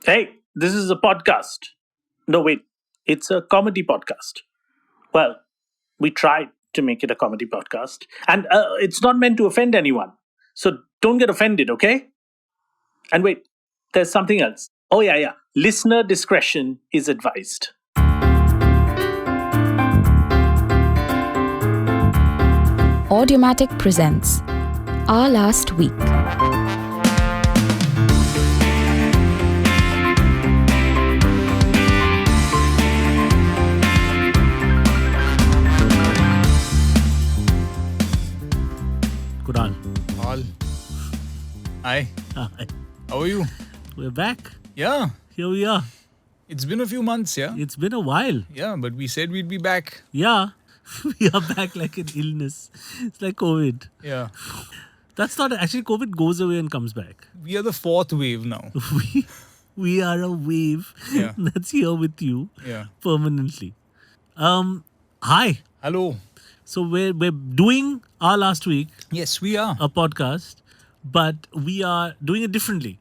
Hey, this is a podcast. No, wait, it's a comedy podcast. Well, we tried to make it a comedy podcast, and it's not meant to offend anyone. So don't get offended, okay? And wait, there's something else. Oh, yeah. Listener discretion is advised. Audiomatic presents Our Last Week. Kunaal. All. Hi. Hi. How are you? We're back. Yeah. Here we are. It's been a few months, yeah? It's been a while. Yeah, but we said we'd be back. Yeah. We are back like an illness. It's like COVID. Yeah. That's not actually COVID goes away and comes back. We are the fourth wave now. We are a wave Yeah. that's here with you Yeah. permanently. Hi. Hello. So we're doing our last week Yes, we are. a podcast, but we are doing it differently.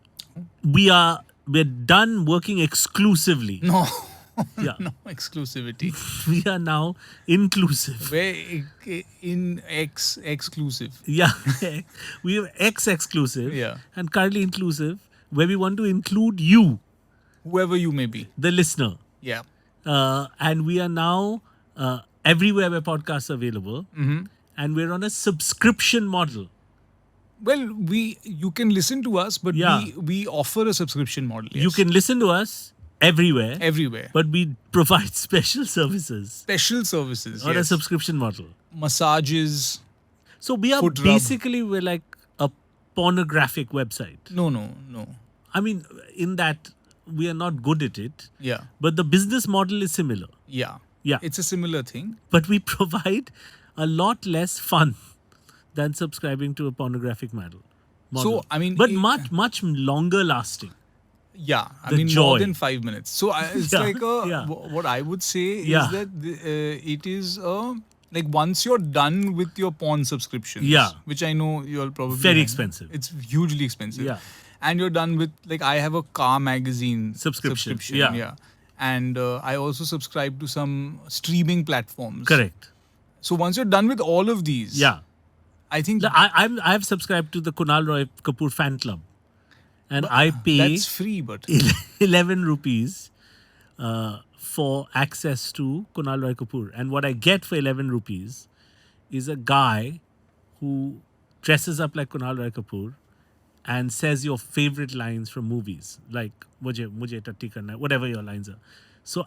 We're done working exclusively. No. Yeah. No exclusivity. We are now inclusive. We're in exclusive. Yeah. We are exclusive Yeah. and currently inclusive, where we want to include you, Whoever you may be. the listener. Yeah. And we are now everywhere where podcasts are available. Mm-hmm. And we're on a subscription model. Well, you can listen to us, but Yeah. we offer a subscription model. Yes. You can listen to us everywhere, everywhere. but we provide special services Special services. on a Yes. subscription model. Massages. So we are Foot rub. basically, we're like a pornographic website. No. I mean, in that we are not good at it, Yeah. but the business model is similar. Yeah. Yeah. It's a similar thing. But we provide a lot less fun than subscribing to a pornographic model. So, I mean, but it- much longer lasting. Yeah. I The mean, joy. more than 5 minutes. So, it's Yeah, like yeah. what I would say Yeah. is that it is like once you're done with your porn subscriptions, Yeah. which I know you're probably Very having. expensive. It's hugely expensive. Yeah. And you're done with, like, I have a car magazine Subscription. Yeah. Yeah. And I also subscribe to some streaming platforms. Correct. So once you're done with all of these, Yeah. I think I've subscribed to the Kunaal Roy Kapoor fan club, and I pay that's free, but 11 rupees for access to Kunaal Roy Kapoor. And what I get for 11 rupees is a guy who dresses up like Kunaal Roy Kapoor and says your favorite lines from movies, like mujhe tatti karna hai, whatever your lines are. So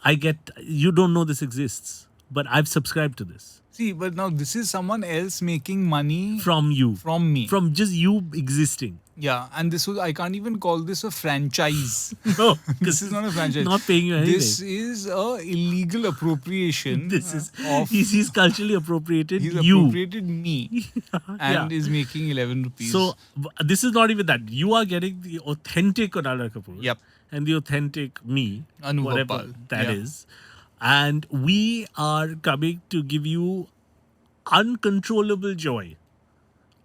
you don't know this exists, but I've subscribed to this see, but now this is someone else making money from you, from me. from just you existing. Yeah, and I can't even call this a franchise. No, This is not a franchise. Not paying you anything. This is a illegal appropriation. This is of he's culturally appropriated he's you. appropriated me and Yeah. is making 11 rupees. So this is not even that. You are getting the authentic Kunaal Roy Kapoor. Yep. And the authentic me, Anuvab whatever Pal. that Yeah. is. And we are coming to give you uncontrollable joy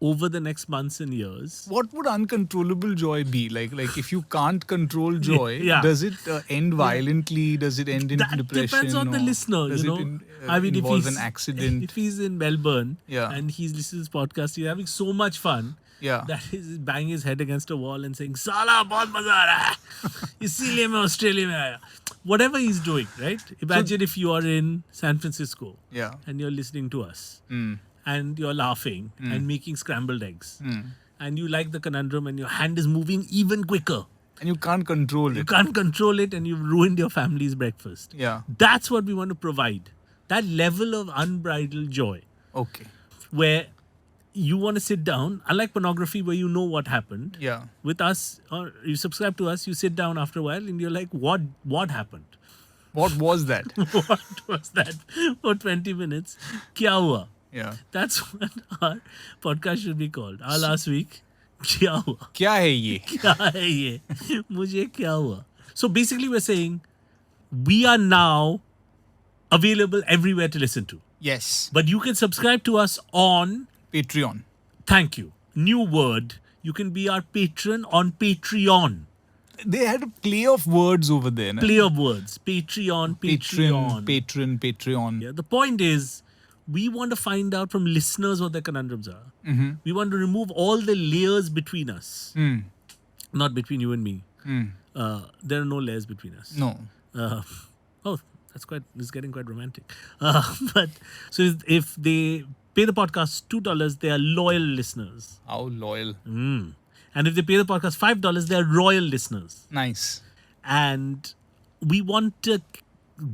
over the next months and years. what would uncontrollable joy be? Like if you can't control joy, Yeah. does it end violently? Does it end in That depression? depends on the or listener, Does you it know. I mean, involve an accident? If he's in Melbourne Yeah. and he's listening to this podcast, he's having so much fun Yeah. that he's banging his head against a wall and saying, "Sala, bahut maza aa raha hai. इसीलिए मैं Australia में आया." Whatever he's doing, right? Imagine if you are in San Francisco Yeah. and you're listening to us Mm. and you're laughing and making scrambled eggs Mm. and you like the conundrum and your hand is moving even quicker. And you can't control You it. can't control it and you've ruined your family's breakfast. Yeah. That's what we want to provide. That level of unbridled joy Okay. where you want to sit down, unlike pornography where you know what happened. Yeah. With us, or you subscribe to us, you sit down after a while and you're like, what happened? What was that? What was that for 20 minutes? Kya hua? Yeah. That's what our podcast should be called. Our last week, kya hua? क्या है ये? Kya hai ye? Mujhe kya hua? So basically we're saying we are now available everywhere to listen to. Yes. But you can subscribe to us on, Patreon. thank you, new word, you can be our patron on Patreon. They had a play of words over there. Na? Play of words. Patreon. Patreon. Yeah, the point is, we want to find out from listeners what their conundrums are. We want to remove all the layers between us. Not between you and me. There are no layers between us. No. Oh, it's getting quite romantic. But so if they pay the podcast $2, they are loyal listeners. How loyal. And if they pay the podcast $5, they are royal listeners. Nice. And we want to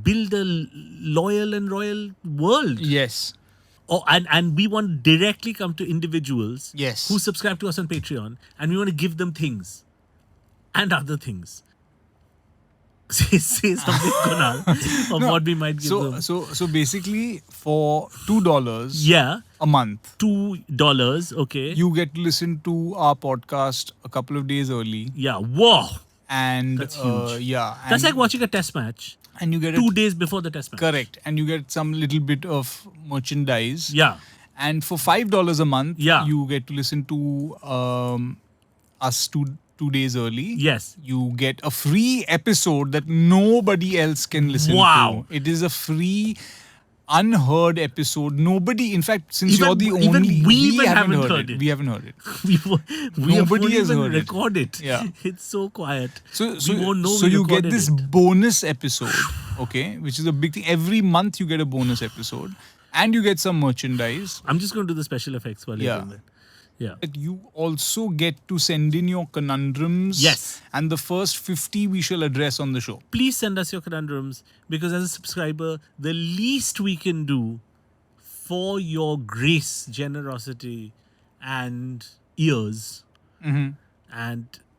build a loyal and royal world. Yes. And we want to directly come to individuals Yes. who subscribe to us on Patreon, and we want to give them things and other things. Say something, Kunaal, of what we might give them. So basically, for $2 Yeah, a month, $2. Okay. you get to listen to our podcast a couple of days early. Yeah. Whoa. And That's huge. yeah. That's and- like watching a test match And you get 2 days before the test match. correct. And you get some little bit of merchandise. Yeah. And for $5 a month, Yeah. you get to listen to us two days early. Yes. You get a free episode that nobody else can listen Wow. to. It is a free, unheard episode. Nobody, in fact, since Even- you're the even only, we even haven't heard it. We haven't heard it. We Nobody won't has even heard it. record it. Yeah. It's so quiet. So we won't know so we you get recorded this it. bonus episode, okay, which is a big thing. Every month you get a bonus episode, and you get some merchandise. I'm just going to do the special effects while you're Yeah. doing that. Yeah. But you also get to send in your conundrums. Yes. And the first 50 we shall address on the show. Please send us your conundrums, because as a subscriber, the least we can do for your grace, generosity, and ears, and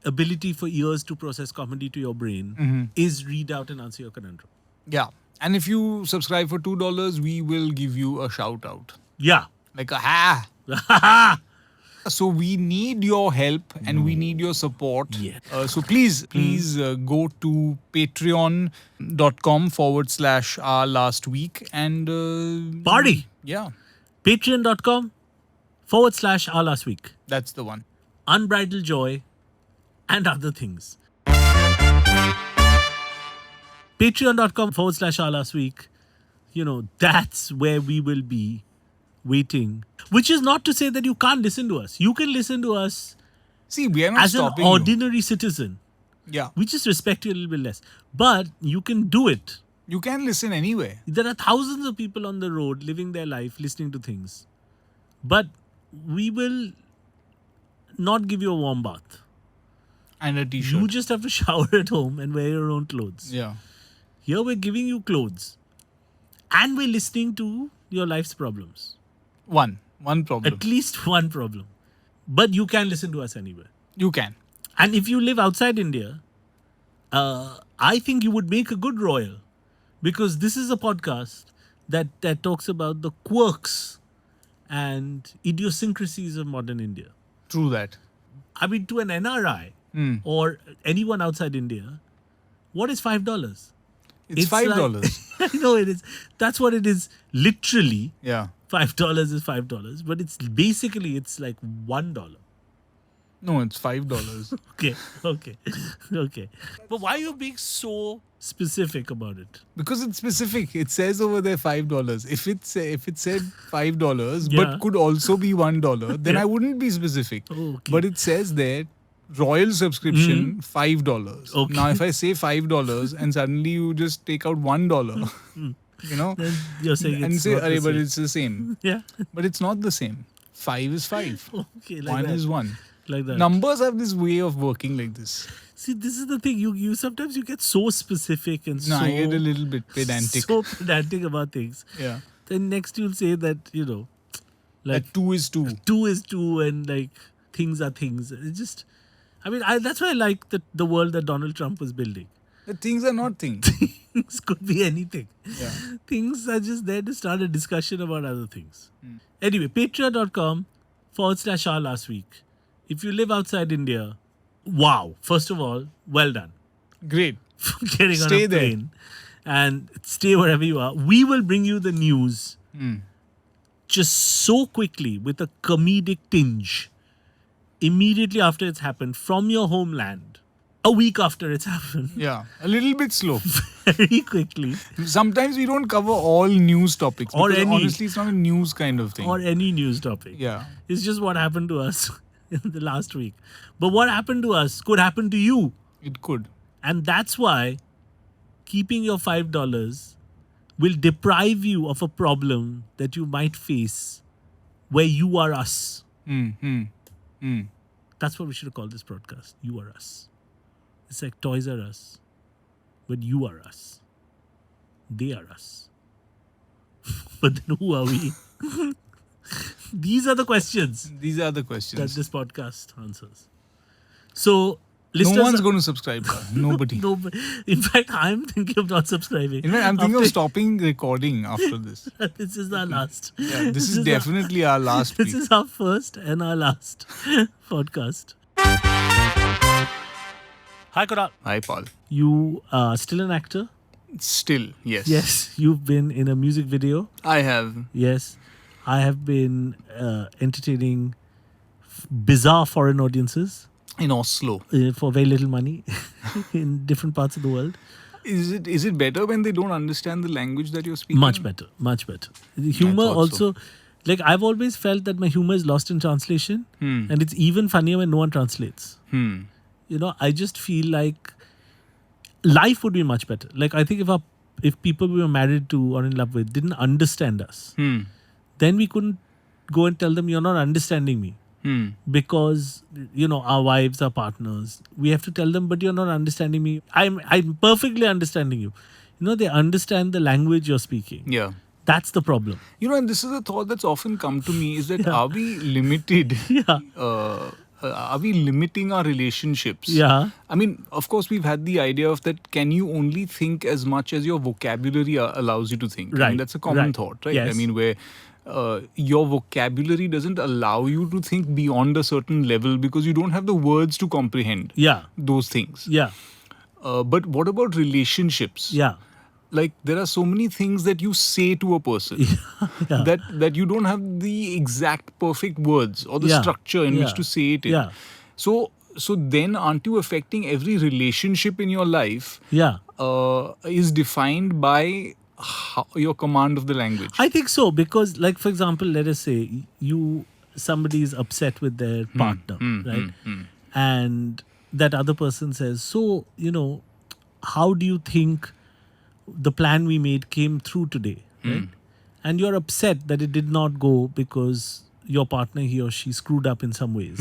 ability for ears to process comedy to your brain is read out and answer your conundrum. Yeah. And if you subscribe for $2, we will give you a shout out. Yeah. Like a ha. So we need your help and we need your support. Yeah. So please go to patreon.com/our last week and Party. Yeah, Patreon.com/our last week. that's the one. Unbridled joy and other things. Patreon.com/our last week. That's where we will be waiting. Which is not to say that you can't listen to us. You can listen to us See, we are not as an stopping you. ordinary citizen. Yeah, We just respect you a little bit less. But you can do it. you can listen anywhere. There are thousands of people on the road living their life, listening to things. But we will not give you a warm bath. And a t-shirt. You just have to shower at home and wear your own clothes. Yeah. Here we're giving you clothes. And we're listening to your life's problems. One problem. At least one problem. But you can listen to us anywhere. You can. And if you live outside India, I think you would make a good royal. Because this is a podcast that talks about the quirks and idiosyncrasies of modern India. True that. I mean, to an NRI or anyone outside India, what is $5? It's $5. I know it is. That's what it is. Literally, Yeah. $5 is $5. But it's like $1. No, it's $5. Okay. But why are you being so specific about it? Because it's specific. It says over there $5. If it said $5 Yeah. but could also be $1, then Yeah. I wouldn't be specific. Oh, okay. But it says there royal subscription $5. Okay. Now if I say $5 and suddenly you just take out $1, Then you're saying and it's say, not the "Arey, but same." it's the same. Yeah. But it's not the same. 5 is 5. Okay, like 1 that. is 1. Like that. Numbers have this way of working like this. See, this is the thing. You sometimes you get so specific and No, so I get a little bit pedantic. So pedantic about things. Yeah. Then next you'll say that, like That 2 is 2. 2 is 2 and like things are things. It's just, that's why I like the world that Donald Trump was building. The things are not things. Things could be anything. Yeah. Things are just there to start a discussion about other things. Anyway, patreon.com/our last week. If you live outside India, wow. First of all, well done. Great. For getting on Stay a there. plane and stay wherever you are. We will bring you the news just so quickly with a comedic tinge immediately after it's happened from your homeland a week after it's happened, Yeah, a little bit slow. very quickly, Sometimes we don't cover all news topics. Or because any. honestly, it's not a news kind of thing. or any news topic. Yeah. It's just what happened to us in the last week. But what happened to us could happen to you. It could. And that's why keeping your $5 will deprive you of a problem that you might face where you are us. That's what we should have called this broadcast. You are us. It's like Toys R Us, but you are us. They are us. But then who are we? These are the questions These are the that questions. this podcast answers. So, No listeners, one's going to subscribe to us. Nobody. no, in fact, I'm thinking of not subscribing. In fact, I'm thinking of After- stopping recording after this. This is our last. Yeah, this is our- definitely our last This week. is our first and our last podcast. Hi, Kunaal. Hi, Paul. You are still an actor? Still, yes. Yes. You've been in a music video? I have. Yes. I have been entertaining bizarre foreign audiences In Oslo. for very little money in different parts of the world. Is it better when they don't understand the language that you're speaking? Much better. Much better. The humor thought also, like I've always felt that my humor is lost in translation, and it's even funnier when no one translates. You know, I just feel like life would be much better. Like I think if people we were married to or in love with didn't understand us, then we couldn't go and tell them you're not understanding me. Because you know our wives are partners, we have to tell them, but you're not understanding me. I'm perfectly understanding you. You know, they understand the language you're speaking. Yeah. That's the problem. You know, and this is a thought that's often come to me is that are we limited? Yeah. Are we limiting our relationships? Yeah. I mean, of course, we've had the idea of that. Can you only think as much as your vocabulary allows you to think? I mean, Right. that's a common Right. thought, right? Yes. I mean, where your vocabulary doesn't allow you to think beyond a certain level because you don't have the words to comprehend Yeah. those things. Yeah. But what about relationships? Yeah. Like there are so many things that you say to a person Yeah. that you don't have the exact perfect words or the Yeah. structure in Yeah. which to say it in. Yeah. So then aren't you affecting every relationship in your life Yeah. is defined by your command of the language? I think so, because like for example, let us say somebody is upset with their partner, right? And that other person says, so, you know, how do you think the plan we made came through today, right? And you're upset that it did not go because your partner, he or she, screwed up in some ways.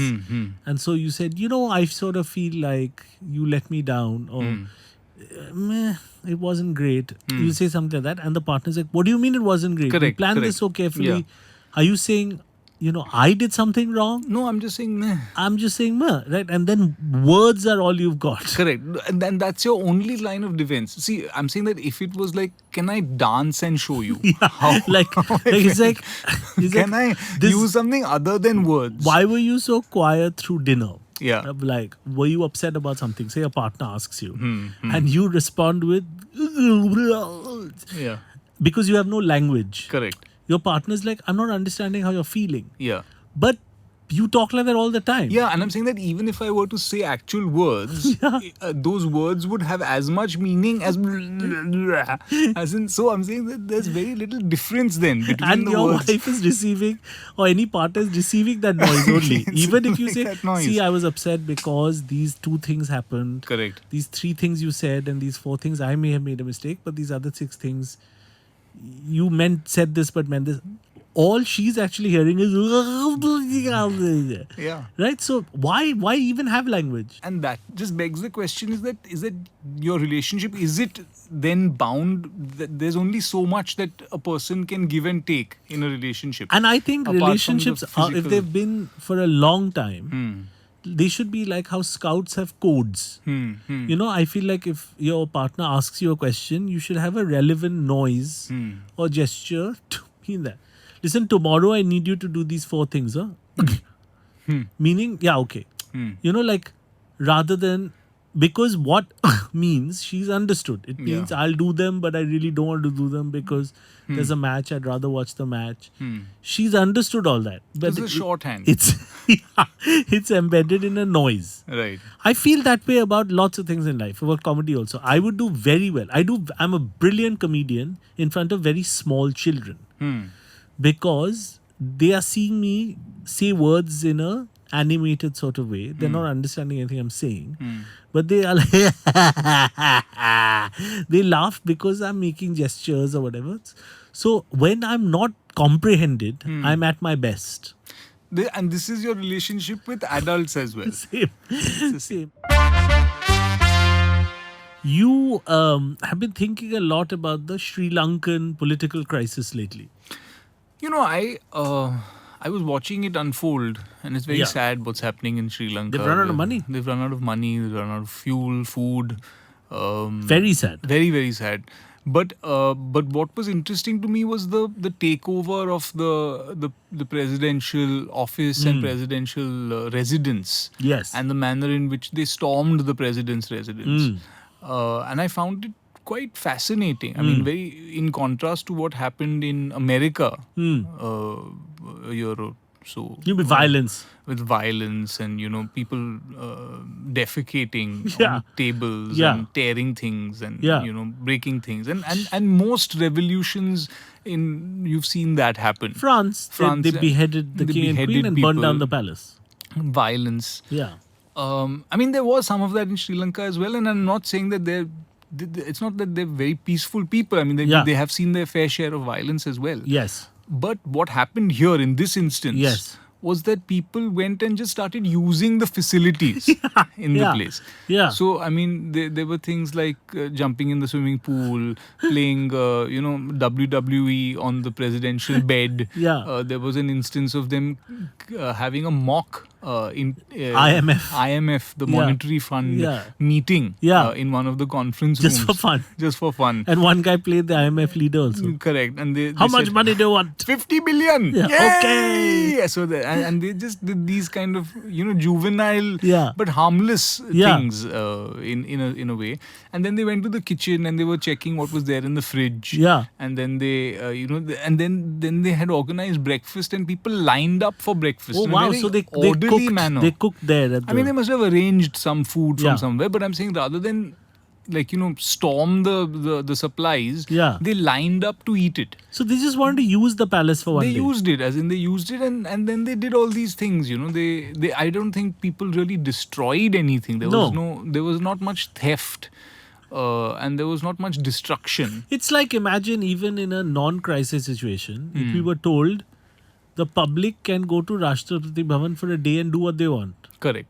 And so you said, you know, I sort of feel like you let me down, or meh, it wasn't great. You say something like that, and the partner's like, what do you mean it wasn't great? We Correct, planned correct. this so carefully. Yeah. Are you saying, you know, I did something wrong? No, I'm just saying, meh. I'm just saying, meh, right? And then words are all you've got. Correct. And then that's your only line of defense. See, I'm saying that if it was like, can I dance and show you? like he's like, Can I use something other than words? why were you so quiet through dinner? Yeah. Like, were you upset about something? Say a partner asks you, and you respond with, Yeah. because you have no language. Correct. Your partner's like, I'm not understanding how you're feeling. Yeah. But you talk like that all the time. Yeah, and I'm saying that even if I were to say actual words, those words would have as much meaning as in. So I'm saying that there's very little difference then between And the your words. wife is receiving, or any partner is receiving that noise only. It's Even if you like say, that noise. see, I was upset because these 2 things happened. Correct. These 3 things you said, and these 4 things I may have made a mistake, but these other 6 things you said this but meant this. All she's actually hearing is Yeah. right. So why even have language? And that just begs the question: is that your relationship, is it then bound? That there's only so much that a person can give and take in a relationship. And I think Apart from the relationships are, if physical- they've been for a long time, they should be like how scouts have codes. You know, I feel like if your partner asks you a question, you should have a relevant noise or gesture to mean that. Listen, tomorrow I need you to do these 4 things. Huh? Meaning, yeah, okay. You know, like rather than Because what means she's understood. It means Yeah. I'll do them, but I really don't want to do them because there's a match. I'd rather watch the match. She's understood all that. But This is shorthand. It's yeah, it's embedded in a noise. Right. I feel that way about lots of things in life, about comedy also. I would do very well. I'm a brilliant comedian in front of very small children because they are seeing me say words in a animated sort of way. They're not understanding anything I'm saying. But they are like they laugh because I'm making gestures or whatever. So when I'm not comprehended, I'm at my best. And this is your relationship with adults as well. Same. Same. You have been thinking a lot about the Sri Lankan political crisis lately. You know, I was watching it unfold, and it's very Yeah. sad what's happening in Sri Lanka. They've run out of money. They've run out of money. They've run out of fuel, food. Very sad. Very, very sad. But what was interesting to me was the takeover of the presidential office and presidential residence. Yes. And the manner in which they stormed the president's residence. And I found it quite fascinating. I mean, very in contrast to what happened in America a year or so. You mean violence. With violence and, people defecating Yeah. on tables Yeah. and tearing things and, Yeah. breaking things. And most revolutions you've seen that happen. France, France, they beheaded the they king and beheaded queen and burned down people. the palace. Violence. Yeah. I mean, there was some of that in Sri Lanka as well, and I'm not saying that it's not that they're very peaceful people. I mean, they have seen their fair share of violence as well. Yes. But what happened here in this instance Yes. was that people went and just started using the facilities in the Yeah. place. Yeah. So, I mean, there were things like jumping in the swimming pool, playing, WWE on the presidential bed. Yeah. There was an instance of them having a mock IMF, the Yeah. Monetary Fund Yeah. meeting Yeah. in one of the conference Just rooms. for fun. Just for fun. And one guy played the IMF leader also. Correct. And they How much said, money do you want? 50 billion. Yeah, Yay! okay. Yeah, so and they just did these kind of juvenile Yeah. but harmless Yeah. things in a way. And then they went to the kitchen and they were checking what was there in the fridge. Yeah. And then they and then they had organized breakfast and people lined up for breakfast. Oh in a wow! very So they orderly cooked. manner. They cooked there. I mean, they must have arranged some food from Yeah. somewhere, but I'm saying rather than storm the supplies, Yeah. they lined up to eat it. So they just wanted to use the palace for one They day. used it, as in they used it, and then they did all these things. They I don't think people really destroyed anything. There was not much theft, and there was not much destruction. It's like, imagine even in a non-crisis situation, if we were told the public can go to Rashtrapati Bhavan for a day and do what they want. Correct.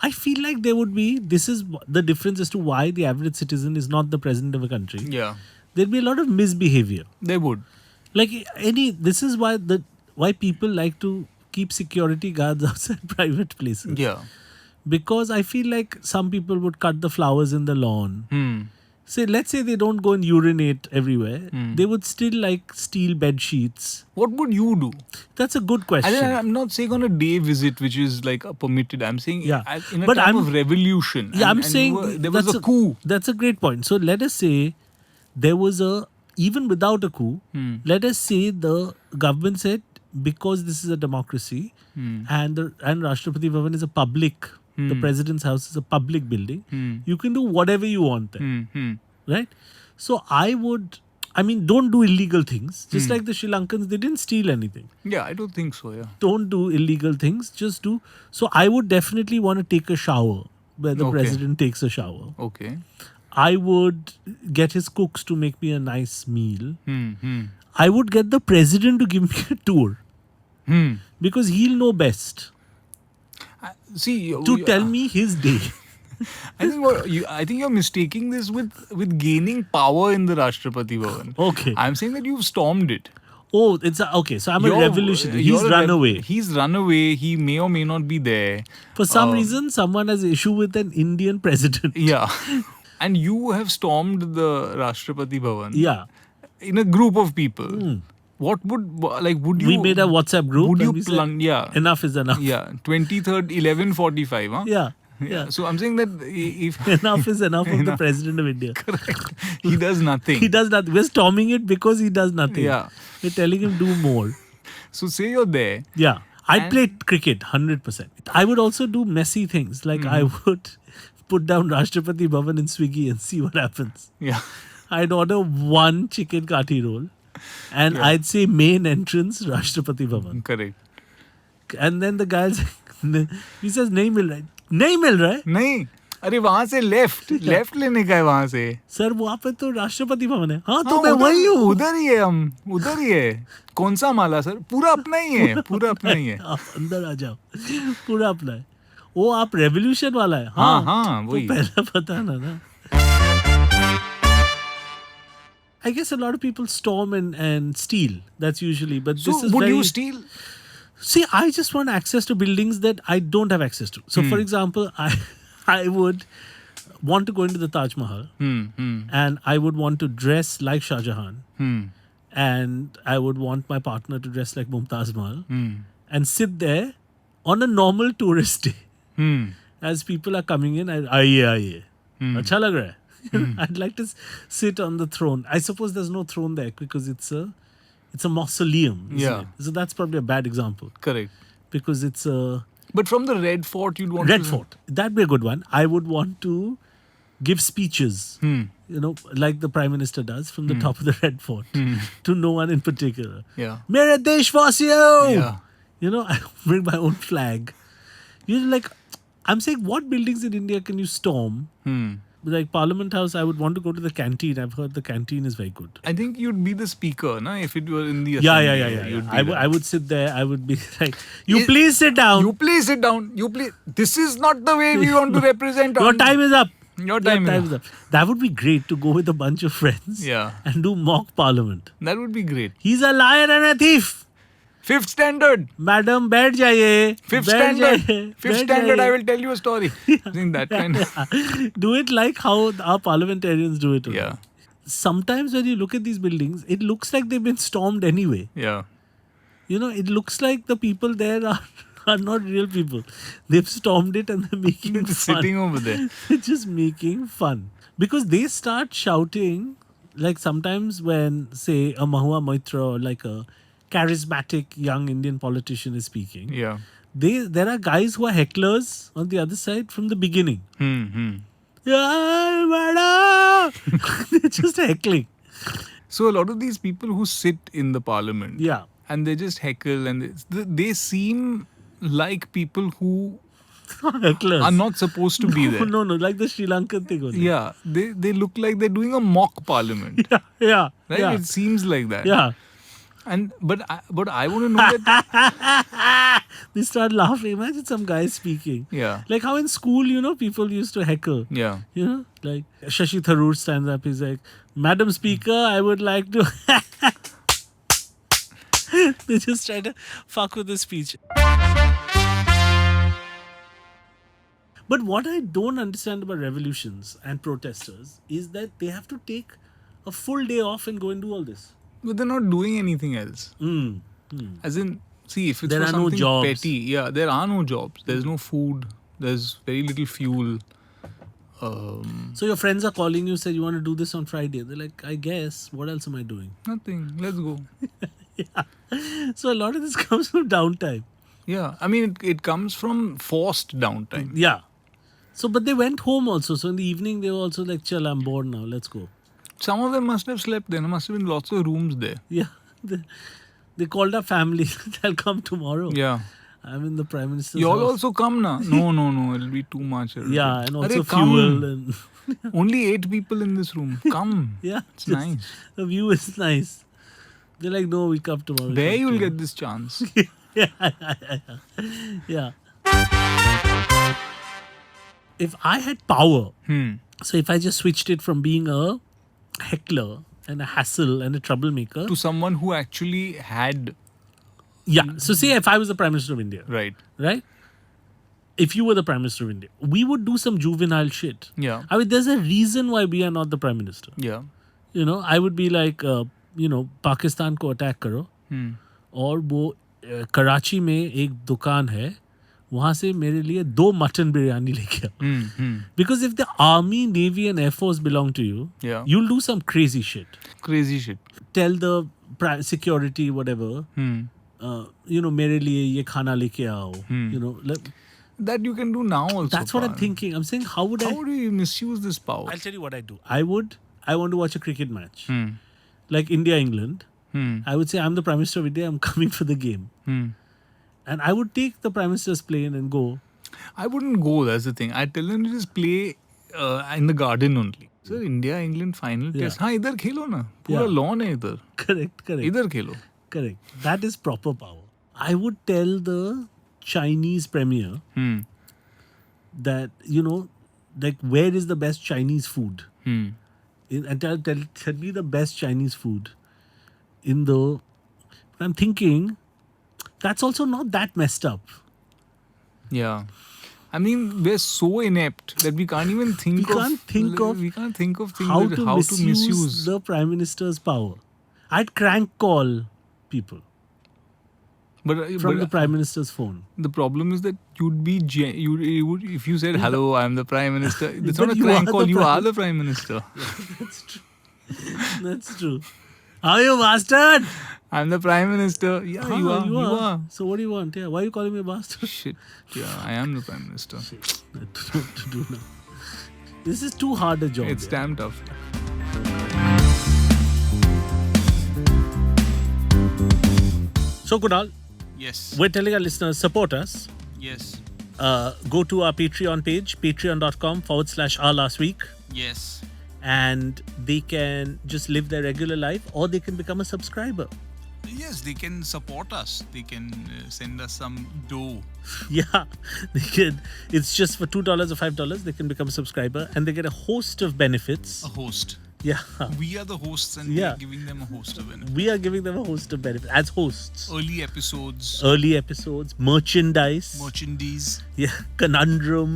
I feel like there would be, this is the difference as to why the average citizen is not the president of a country. Yeah, There'd be a lot of misbehavior. they would. Like this is why people like to keep security guards outside private places. Yeah. Because I feel like some people would cut the flowers in the lawn. Let's say they don't go and urinate everywhere. They would still steal bed sheets. What would you do? That's a good question. I'm not saying on a day visit, which is permitted. I'm saying Yeah. in a But time I'm- of revolution. Yeah, I'm and saying there was a coup. That's a great point. So let us say there was even without a coup, let us say the government said, because this is a democracy and Rashtrapati Bhavan is a public, the president's house is a public building, you can do whatever you want there. Right? So don't do illegal things. Just like the Sri Lankans, they didn't steal anything. Yeah, I don't think so. Yeah. Don't do illegal things. Just do. So I would definitely want to take a shower where the Okay. president takes a shower. Okay. I would get his cooks to make me a nice meal. Hmm. I would get the president to give me a tour because he'll know best See, to tell me his day. I think you're mistaking this with gaining power in the Rashtrapati Bhavan. Okay. I'm saying that you've stormed it. Oh, okay. So I'm a revolutionary. He's you're a run away. He's run away. He may or may not be there. For some reason, someone has issue with an Indian president. Yeah. And you have stormed the Rashtrapati Bhavan. Yeah. In a group of people. What would you... We made a WhatsApp group. Would and you we said, plunge... Yeah. Enough is enough. Yeah. 23rd, 11:45. Huh? Yeah. Yeah. So I'm saying that if Enough is enough of the president of India. correct, he does nothing. He does nothing. We're storming it because he does nothing. Yeah. We're telling him do more. So say you're there. Yeah. I'd And- play cricket 100%. I would also do messy things. Like I would put down Rashtrapati Bhavan in Swiggy and see what happens. Yeah. I'd order one chicken kati roll and I'd say main entrance Rashtrapati Bhavan. Correct. And then the guy's he says nahi mil raha hai. Nahi mil raha hai? नहीं, अरे वहां से left लेने का है वहां से. Sir वहाँ पे तो राष्ट्रपति भवन है. हाँ तो हाँ, मैं वही हूँ. उधर ही है हम, उधर ही है. कौन सा माला सर? पूरा अपना ही है, पूरा अपना ही है. आप अंदर आ जाओ. पूरा अपना है. वो आप रेवोल्यूशन वाला है. हाँ, वही. तो पहला पता ना. I guess a lot of people storm and steal. That's usually, but So this is would very... you steal? See, I just want access to buildings that I don't have access to. So, for example, I would want to go into the Taj Mahal and I would want to dress like Shah Jahan and I would want my partner to dress like Mumtaz Mahal and sit there on a normal tourist day as people are coming in. Aiye. Acha lag raha hai. I'd like to sit on the throne. I suppose there's no throne there because it's a mausoleum. Isn't it? So that's probably a bad example Correct. because it's a But from the Red Fort, you'd want Red to... Fort. That'd be a good one. I would want to give speeches, like the Prime Minister does from the top of the Red Fort to no one in particular. Yeah. Mere deshvasiyo! Yeah. I bring my own flag. I'm saying, what buildings in India can you storm? Like Parliament House, I would want to go to the canteen. I've heard the canteen is very good. I think you'd be the speaker, na? If it were in the Yeah. assembly. You'd be I would sit there. I would be like, please sit down. You please sit down. You please. This is not the way we want to represent. Your time is up. Your time is up. That would be great to go with a bunch of friends and do mock parliament. That would be great. He's a liar and a thief. Fifth standard. Madam, बैठ जाइए. Fifth बैठ standard. जाइए, Fifth बैठ standard. जाइए. I will tell you a story. Think that kind of. Do it like how our parliamentarians do it. Yeah. Sometimes when you look at these buildings, it looks like they've been stormed anyway. Yeah. It looks like the people there are not real people. They've stormed it and they're making fun. Sitting over there. They're just making fun. Because they start shouting, like sometimes when, say, a Mahua Moitra or like a charismatic young Indian politician is speaking, Yeah. there are guys who are hecklers on the other side from the beginning. Yeah, madam! They're just heckling. So a lot of these people who sit in the parliament. Yeah. And they just heckle and they seem like people who Hecklers. are not supposed to be there. No, like the Sri Lankan thing only. Yeah, they look like they're doing a mock parliament. Yeah. Right? Yeah. It seems like that. Yeah. And but I want to know that. They start laughing. Imagine some guy speaking. Yeah. Like how in school, people used to heckle. Yeah. Like Shashi Tharoor stands up. He's like, Madam Speaker, I would like to. They just try to fuck with the speech. But what I don't understand about revolutions and protesters is that they have to take a full day off and go and do all this. But they're not doing anything else. As in, see, if it's There for are no something jobs. petty, there are no jobs. There's no food. There's very little fuel. So your friends are calling you, say you want to do this on Friday. They're like, I guess. What else am I doing? Nothing. Let's go. So a lot of this comes from downtime. Yeah. I mean, it comes from forced downtime. Yeah. So, but they went home also. So in the evening, they were also like, chill, I'm bored now. Let's go. Some of them must have slept there. There must have been lots of rooms there. Yeah. They called up family. I'll come tomorrow. Yeah. I'm in the Prime Minister's You all house. also come now. No. It'll be too much. Yeah, and also Arey, fuel. come. And Only 8 people in this room. Come. yeah. It's nice. The view is nice. They're like, no, we come tomorrow. Where you'll get this chance? Yeah. If I had power, so if I just switched it from being a heckler and a hassle and a troublemaker To someone who actually had... yeah. So say if I was the Prime Minister of India, Right. right? If you were the Prime Minister of India, we would do some juvenile shit. Yeah. I mean, there's a reason why we are not the Prime Minister. Yeah. I would be like, Pakistan को attack करो और वो कराची में एक दुकान है वहाँ से मेरे लिए 2 mutton biryani लेके आओ. Because if the army, navy and air force belong to you, Yeah. you'll do some crazy shit. Crazy shit. Tell the security, whatever, मेरे लिए ये खाना लेके आओ. That you can do now also. That's what I'm thinking. I'm saying, how would you misuse this power? I'll tell you what I do. I want to watch a cricket match. Like India-England. I would say, I'm the Prime Minister of India. I'm coming for the game. And I would take the Prime Minister's plane and go. I wouldn't go, that's the thing. I'd tell them to just play in the garden only. Sir, India-England final test. हाँ, इधर खेलो ना. पूरा lawn है इधर. Correct. इधर खेलो. Correct. That is proper power. I would tell the Chinese premier that, like, where is the best Chinese food? And tell me the best Chinese food. I'm thinking, that's also not that messed up. Yeah. I mean, we're so inept that we can't even think of things how that to how to misuse the Prime Minister's power. I'd crank call people from the Prime Minister's phone. The problem is that you'd be you would if you said, "Hello, I'm the Prime Minister." It's not a you crank are call. the You Prime- are the Prime Minister. That's true. That's true. How are you, bastard? I'm the Prime Minister. Yeah, you are. So what do you want? Yeah, why are you calling me a bastard? Shit. Yeah, I am the Prime Minister. I don't know what to do now. This is too hard a job. It's damn tough. So Kunal, Yes. we're telling our listeners, support us. Yes. Go to our Patreon page, patreon.com/ourlastweek. Yes. And they can just live their regular life, or they can become a subscriber. Yes, they can support us. They can send us some dough. Yeah, they can. It's just for $2 or $5. They can become a subscriber, and they get a host of benefits. A host. Yeah, We are the hosts, and we Yeah. are giving them a host of benefits. we are giving them a host of benefits as hosts. Early episodes, Early episodes, merchandise. merchandise, Yeah, conundrum.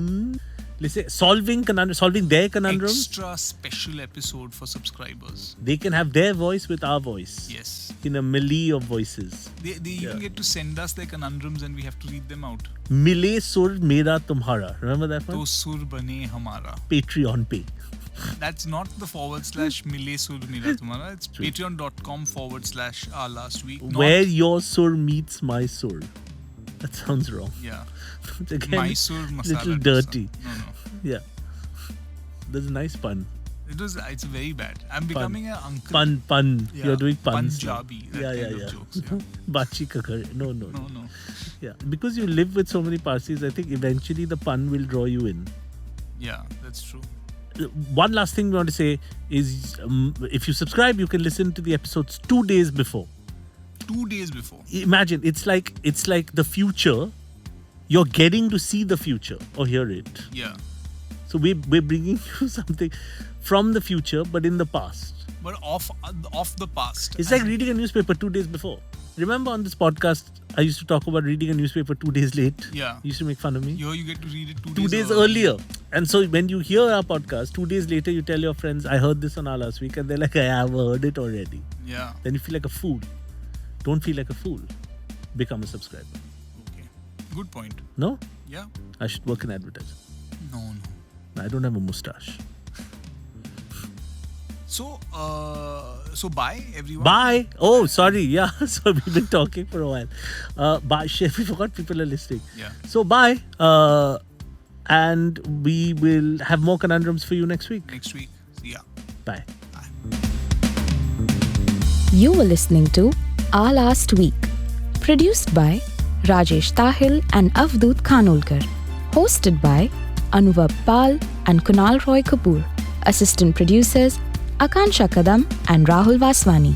Let's say solving their conundrums. extra special episode for subscribers. They can have their voice with our voice. Yes. In a melee of voices. They even get to send us their conundrums and we have to read them out. Mile sur mera tumhara. Remember that one? To sur bane hamara. Patreon pay. That's not the / mile sur mera tumhara. It's patreon.com/ our last week. Where your sur meets my sur. That sounds wrong. Yeah. Again, Mysore masala. little dosa. dirty. No. Yeah. There's a nice pun. It's very bad. I'm becoming an uncle. Pun. Yeah. You're doing puns. now. Punjabi. That kind of jokes. Yeah. Bachi kakar. No. No. Yeah. Because you live with so many Parsis, I think eventually the pun will draw you in. Yeah, that's true. One last thing we want to say is if you subscribe, you can listen to the episodes 2 days before. 2 days before. Imagine, it's like the future. You're getting to see the future or hear it. Yeah. So we're bringing you something from the future, but in the past. But off the past. It's like reading a newspaper 2 days before. Remember on this podcast, I used to talk about reading a newspaper 2 days late. Yeah. You used to make fun of me. Here you get to read it 2 days earlier. And so when you hear our podcast, 2 days later, you tell your friends, I heard this on our last week. And they're like, I have heard it already. Yeah. Then you feel like a fool. Don't feel like a fool. Become a subscriber. Okay. Good point. No? Yeah. I should work in advertising. No. I don't have a mustache. So bye everyone. Bye. Oh, sorry. Yeah. So we've been talking for a while. Bye. Shit, we forgot people are listening. Yeah. So bye. And we will have more conundrums for you next week. Next week. See ya. Bye. You were listening to Our Last Week, produced by Rajesh Tahil and Avdut Khanolkar, hosted by Anuvab Pal and Kunaal Roy Kapoor, assistant producers Akansha Kadam and Rahul Vaswani.